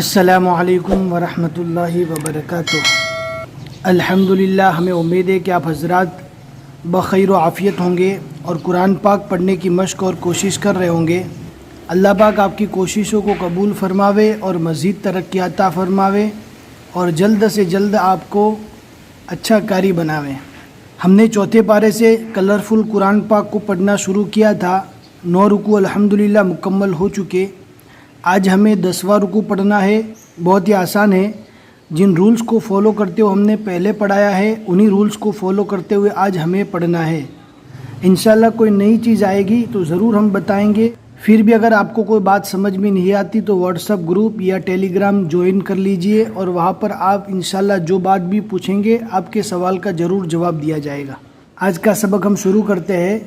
अस्सलामु अलैकुम वरहमतुल्लाहि वबरकातुह। अल्हम्दुलिल्लाह, हमें उम्मीद है कि आप हज़रात बख़ैर व आफ़ियत होंगे और कुरान पाक पढ़ने की मश्क और कोशिश कर रहे होंगे। अल्लाह पाक आपकी कोशिशों को कबूल फ़रमावे और मज़ीद तरक्की अता फ़रमावे और जल्द से जल्द आपको अच्छा कारी बनावे। हमने चौथे पारे से कलरफुल कुरान पाक को पढ़ना शुरू किया था। 9 रुकू अल्हम्दुलिल्लाह मुकम्मल हो चुके। आज हमें 10वां रुकू पढ़ना है। बहुत ही आसान है। जिन रूल्स को फॉलो करते हुए हमने पहले पढ़ाया है, उन्हीं रूल्स को फॉलो करते हुए आज हमें पढ़ना है। इंशाल्लाह कोई नई चीज़ आएगी तो ज़रूर हम बताएंगे। फिर भी अगर आपको कोई बात समझ में नहीं आती तो व्हाट्सएप ग्रुप या टेलीग्राम ज्वाइन कर लीजिए और वहाँ पर आप इंशाल्लाह जो बात भी पूछेंगे आपके सवाल का ज़रूर जवाब दिया जाएगा। आज का सबक हम शुरू करते हैं।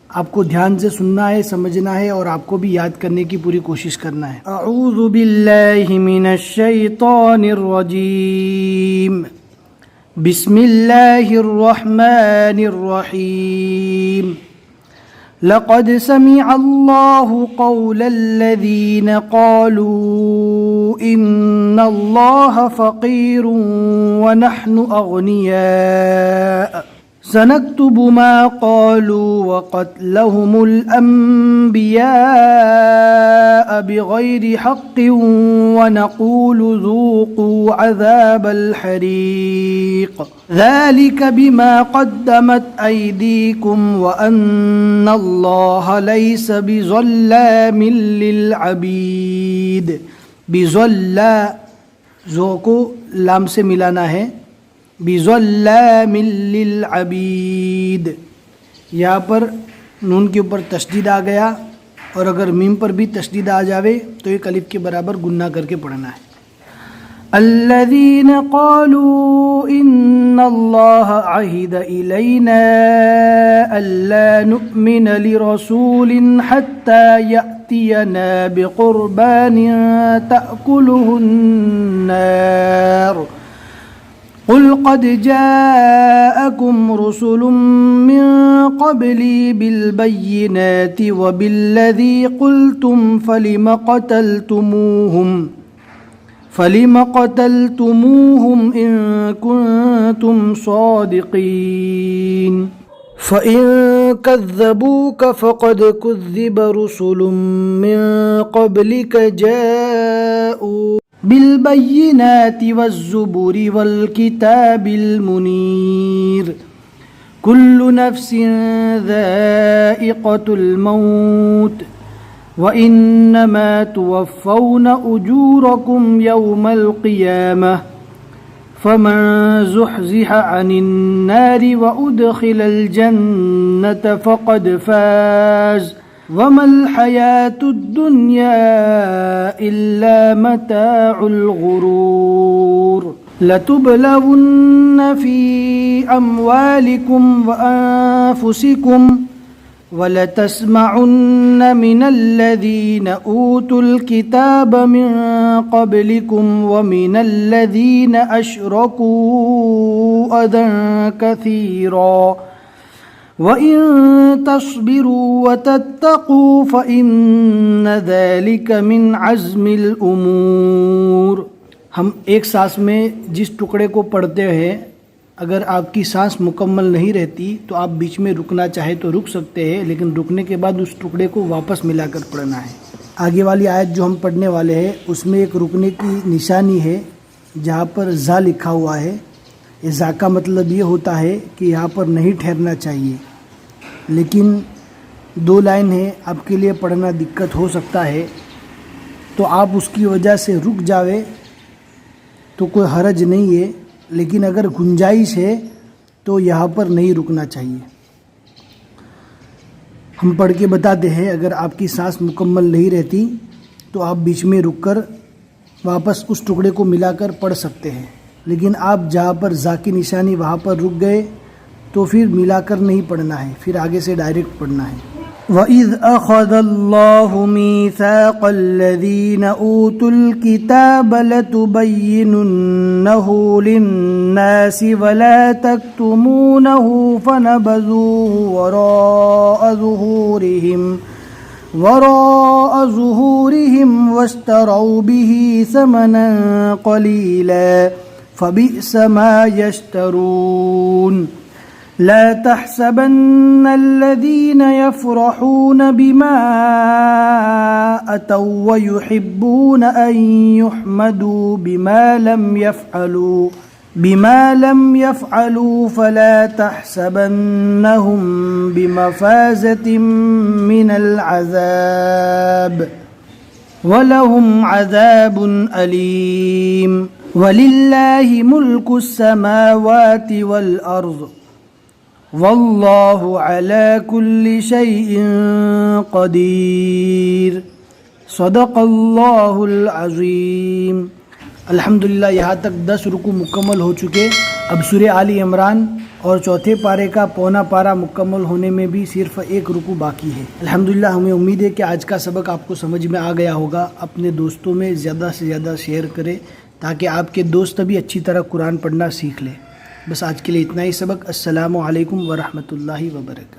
आपको ध्यान से सुनना है, समझना है और आपको भी याद करने की पूरी कोशिश करना है। अऊज़ु बिल्लाहि मिनश शैतानिर रजीम। बिस्मिल्लाहिर रहमानिर रहीम। लक़द समिअल्लाहु क़ौलल्लज़ीना क़ालू इन्नल्लाहा फ़क़ीरुन व नहनु अग़निया सनक्तुबु मा क़ालू व क़त्लहुमुल अंबिया बिग़ैरि हक़्क़िन व नक़ूलु ज़ूक़ू अज़ाबल हरीक़ ज़ालिक बिमा क़द्दमत अयदीकुम व अन्नल्लाहा लैस बिज़ल्लामिन लिल अबीद। बिज़ल्ला ज़ो को लाम से मिलाना है। बिज़ल्लामिन लिल अबीद, यहाँ पर नून के ऊपर तशदीद आ गया और अगर मीम पर भी तशदीद आ जावे तो एक अलिफ के बराबर गुन्ना करके पढ़ना है। अल्लज़ीना क़ालू इन्नल्लाहा अहिद इलैना अल्ला नुअ्मिन लिरसूलिन हत्ता यअतियना बिक़ुरबानिन तअकुलुहुन नार क़ुल क़द जाअकुम रुसुलुम मिन क़ब्ली बिलबय्यिनाति व बिल्लज़ी क़ुल्तुम फ़लिम क़तलतुमूहुम इन कुन्तुम सादिक़ीन फ़इन कज़्ज़बूक फ़क़द कुज़्ज़िब रुसुलुम मिन क़ब्लिक जाऊ बिलबय्यिनाति वज़्ज़ुबुरि वल्किताबिल मुनीर कुल्लु नफ्सिन ज़ाइक़तुल मौत व इन्नमा तुवफ़्फ़ौन उजूरकुम यौमल क़ियामह फ़मन ज़ुहज़िह अनिन नारि व उदख़िलल जन्नत फ़क़द फ़ाज़ वमल हयातुद दुनिया इल्ला मताउल गुरूर लतुबलवुन्न फ़ी अम्वालिकुम व अनफुसिकुम वलतस्मउन्न मिनल्लज़ीना ऊतुल किताब मिन क़ब्लिकुम व मिनल्लज़ीना अशरकू अज़न कसीरा वइन तस्बिरू व तत्तक़ू फ़इन्न ज़ालिक मिन अज़्मिल उमूर। हम एक सांस में जिस टुकड़े को पढ़ते हैं, अगर आपकी सांस मुकम्मल नहीं रहती तो आप बीच में रुकना चाहे तो रुक सकते हैं, लेकिन रुकने के बाद उस टुकड़े को वापस मिलाकर पढ़ना है। आगे वाली आयत जो हम पढ़ने वाले हैं उसमें एक रुकने की निशानी है जहाँ पर ज़ा लिखा हुआ है। ये ज़ा का मतलब ये होता है कि यहाँ पर नहीं ठहरना चाहिए, लेकिन 2 लाइन है, आपके लिए पढ़ना दिक्कत हो सकता है तो आप उसकी वजह से रुक जावे तो कोई हरज नहीं है, लेकिन अगर गुंजाइश है तो यहाँ पर नहीं रुकना चाहिए। हम पढ़ के बताते हैं। अगर आपकी सांस मुकम्मल नहीं रहती तो आप बीच में रुककर वापस उस टुकड़े को मिलाकर पढ़ सकते हैं, लेकिन आप जहाँ पर ज़ा की निशानी वहाँ पर रुक गए तो फिर मिलाकर नहीं पढ़ना है, फिर आगे से डायरेक्ट पढ़ना है। वइज़ अख़ज़ल्लाहु मीसाक़ल्लज़ीना ऊतुल किताब लतुबय्यिनुन्नहु लिन्नासि वला तक्तुमूनहु फनबज़ूहु वराअ ज़ुहूरिहिम वराअ ज़ुहूरिहिम वश्तरौ बिही समनन क़लीला फ़बिअस मा यश्तरून। ला तहसबन्न अल्लज़ीन यफ़रहून बिमा अतौ व युहिब्बून अन युहमदू बिमा लम यफ़अलू फ़ला तहसबन्नहुम बिमफ़ाज़तिम मिनल अज़ाब वलहुम अज़ाबुन अलीम। वलिल्लाहि मुल्कुस समावाति वल अर्ज़ वल्लाहु अला कुल्लि शैइन क़दीर। सदक़ल्लाहुल अज़ीम। अल्हम्दुलिल्लाह, यहाँ तक 10 रुकू मुकम्मल हो चुके। अब सूरह आली इमरान और चौथे पारे का पौना पारा मुकम्मल होने में भी सिर्फ 1 रुकू बाकी है। अल्हम्दुलिल्लाह, हमें उम्मीद है कि आज का सबक आपको समझ में आ गया होगा। अपने दोस्तों में ज़्यादा से ज़्यादा शेयर करें ताकि आपके दोस्त भी अच्छी तरह कुरान पढ़ना सीख लें। बस आज के लिए इतना ही सबक। अस्सलामु अलैकुम व रहमतुल्लाहि व बरकातहू।